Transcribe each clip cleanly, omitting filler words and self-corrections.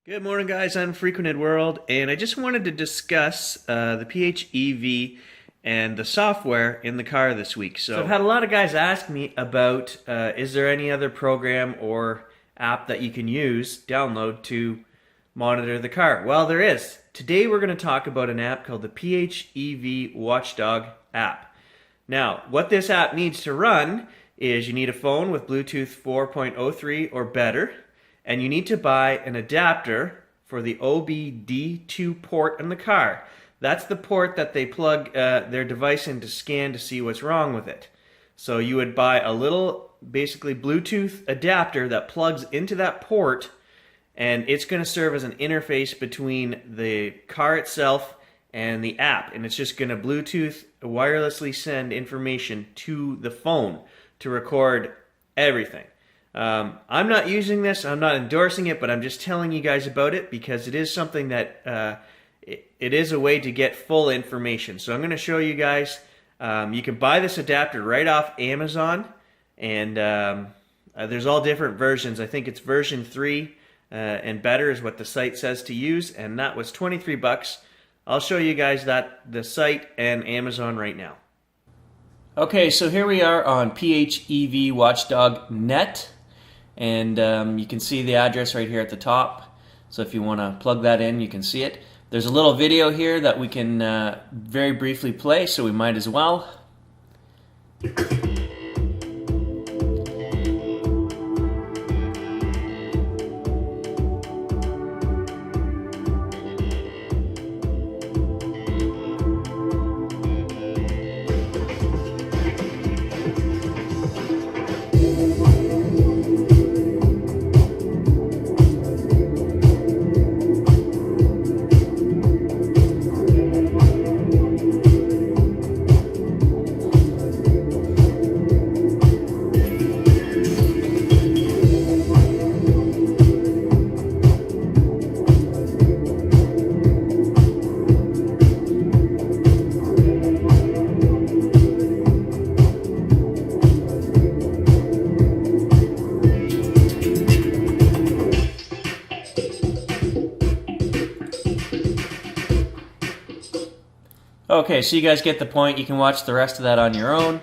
Good morning, guys. Unfrequented World, and I just wanted to discuss the PHEV and the software in the car this week. So I've had a lot of guys ask me about is there any other program or app that you can use, download to monitor the car? Well, there is. Today we're going to talk about an app called the PHEV Watchdog app. Now, what this app needs to run is you need a phone with Bluetooth 4.03 or better, and you need to buy an adapter for the OBD2 port in the car. That's the port that they plug their device in to scan to see what's wrong with it. So you would buy a little, basically Bluetooth adapter that plugs into that port, and it's going to serve as an interface between the car itself and the app. And it's just going to Bluetooth wirelessly send information to the phone to record everything. I'm not using this, I'm not endorsing it, but I'm just telling you guys about it because it is something that it is a way to get full information. So I'm going to show you guys. You can buy this adapter right off Amazon, and there's all different versions. I think it's version 3 and better is what the site says to use, and that was 23 bucks. I'll show you guys the site and Amazon right now. Okay, so here we are on PHEV Watchdog Net. And you can see the address right here at the top. So if you want to plug that in, you can see it. There's a little video here that we can very briefly play, so we might as well. Okay, so you guys get the point. You can watch the rest of that on your own.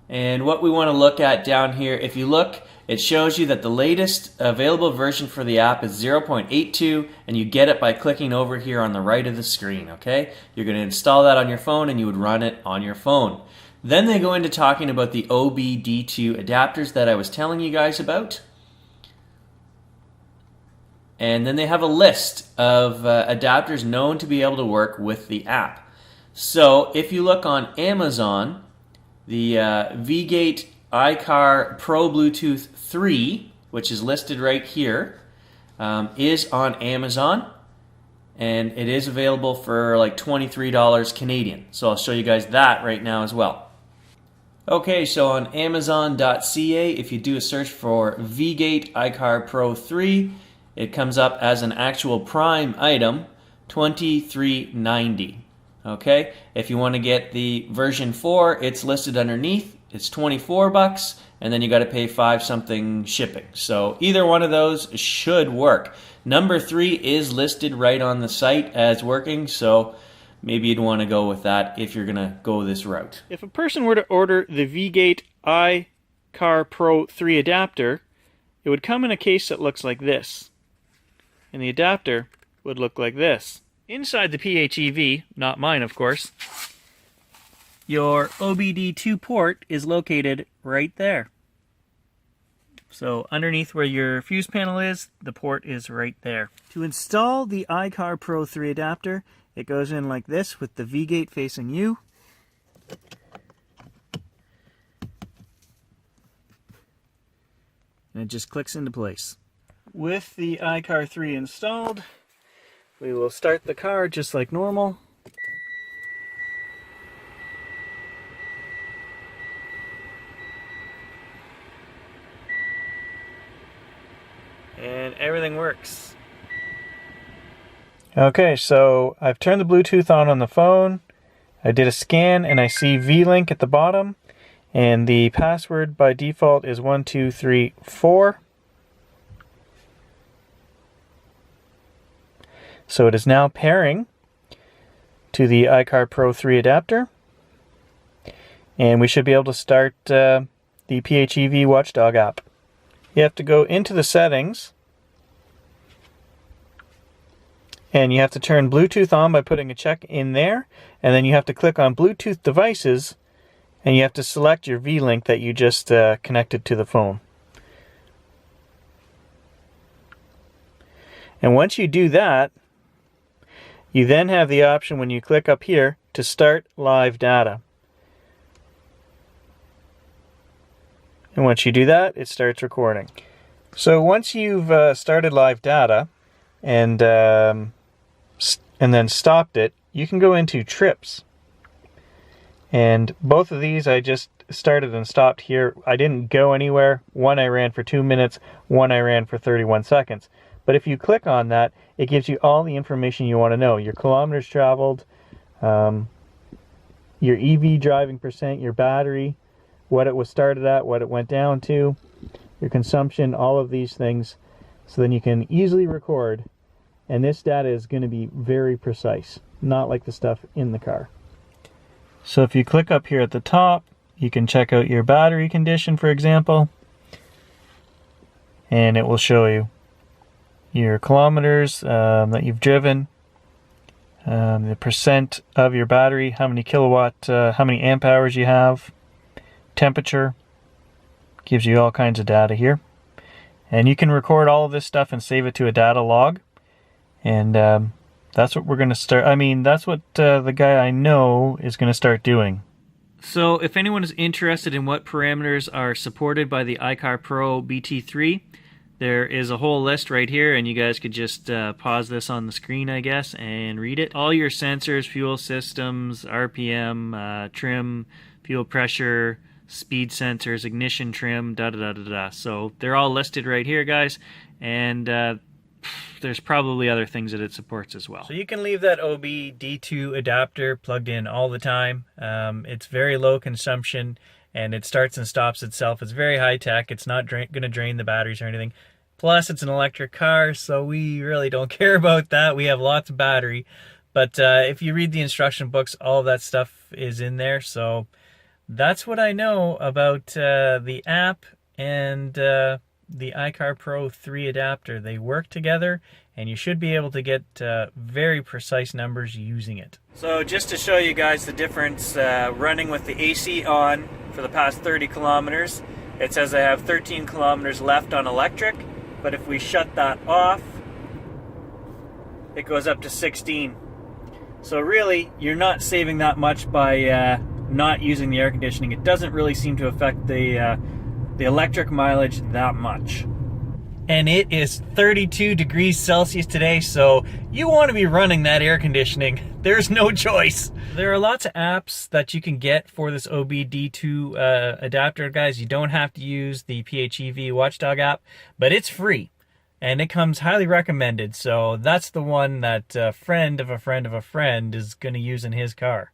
And what we want to look at down here, if you look, it shows you that the latest available version for the app is 0.82, and you get it by clicking over here on the right of the screen, okay? You're going to install that on your phone, and you would run it on your phone. Then they go into talking about the OBD2 adapters that I was telling you guys about. And then they have a list of adapters known to be able to work with the app. So if you look on Amazon, the V-Gate iCar Pro Bluetooth 3, which is listed right here, is on Amazon. And it is available for like $23 Canadian. So I'll show you guys that right now as well. Okay, so on Amazon.ca, if you do a search for V-Gate iCar Pro 3, it comes up as an actual prime item, $23.90. Okay, if you want to get the version 4, it's listed underneath. It's 24 bucks, and then you got to pay 5 something shipping. So either one of those should work. Number 3 is listed right on the site as working, so maybe you'd want to go with that if you're going to go this route. If a person were to order the V-Gate iCar Pro 3 adapter, it would come in a case that looks like this. And the adapter would look like this. Inside the PHEV, not mine of course, your OBD2 port is located right there. So underneath where your fuse panel is, the port is right there. To install the iCar Pro 3 adapter, it goes in like this with the V-Gate facing you. And it just clicks into place. With the iCar 3 installed, we will start the car just like normal. And everything works. Okay, so I've turned the Bluetooth on the phone. I did a scan and I see V-Link at the bottom. And the password by default is 1234. So it is now pairing to the iCar Pro 3 adapter. And we should be able to start the PHEV Watchdog app. You have to go into the settings. And you have to turn Bluetooth on by putting a check in there. And then you have to click on Bluetooth devices. And you have to select your V-Link that you just connected to the phone. And once you do that, you then have the option when you click up here to start live data. And once you do that, it starts recording. So once you've started live data and then stopped it, you can go into trips. And both of these I just started and stopped here. I didn't go anywhere. One I ran for 2 minutes, one I ran for 31 seconds. But if you click on that, it gives you all the information you want to know. Your kilometers traveled, your EV driving percent, your battery, what it was started at, what it went down to, your consumption, all of these things. So then you can easily record. And this data is going to be very precise, not like the stuff in the car. So if you click up here at the top, you can check out your battery condition, for example. And it will show you your kilometers that you've driven, the percent of your battery, how many kilowatt, how many amp hours you have, temperature, gives you all kinds of data here. And you can record all of this stuff and save it to a data log. And that's what we're going to start. I mean, that's what the guy I know is going to start doing. So if anyone is interested in what parameters are supported by the iCar Pro BT3, there is a whole list right here, and you guys could just pause this on the screen, I guess, and read it. All your sensors, fuel systems, RPM, trim, fuel pressure, speed sensors, ignition trim, da-da-da-da-da. So they're all listed right here, guys, and there's probably other things that it supports as well. So you can leave that OBD2 adapter plugged in all the time. It's very low consumption, and it starts and stops itself. It's very high tech. It's not going to drain the batteries or anything. Plus, it's an electric car, so we really don't care about that. We have lots of battery. But if you read the instruction books, all of that stuff is in there. So that's what I know about the app and the iCar Pro 3 adapter. They work together, and you should be able to get very precise numbers using it. So just to show you guys the difference, running with the AC on for the past 30 kilometers, it says I have 13 kilometers left on electric, but if we shut that off, it goes up to 16. So really, you're not saving that much by not using the air conditioning. It doesn't really seem to affect the electric mileage that much. And it is 32 degrees Celsius today, so you want to be running that air conditioning. There's no choice. There are lots of apps that you can get for this OBD2 adapter, guys. You don't have to use the PHEV Watchdog app, but it's free, and it comes highly recommended. So that's the one that a friend of a friend of a friend is going to use in his car.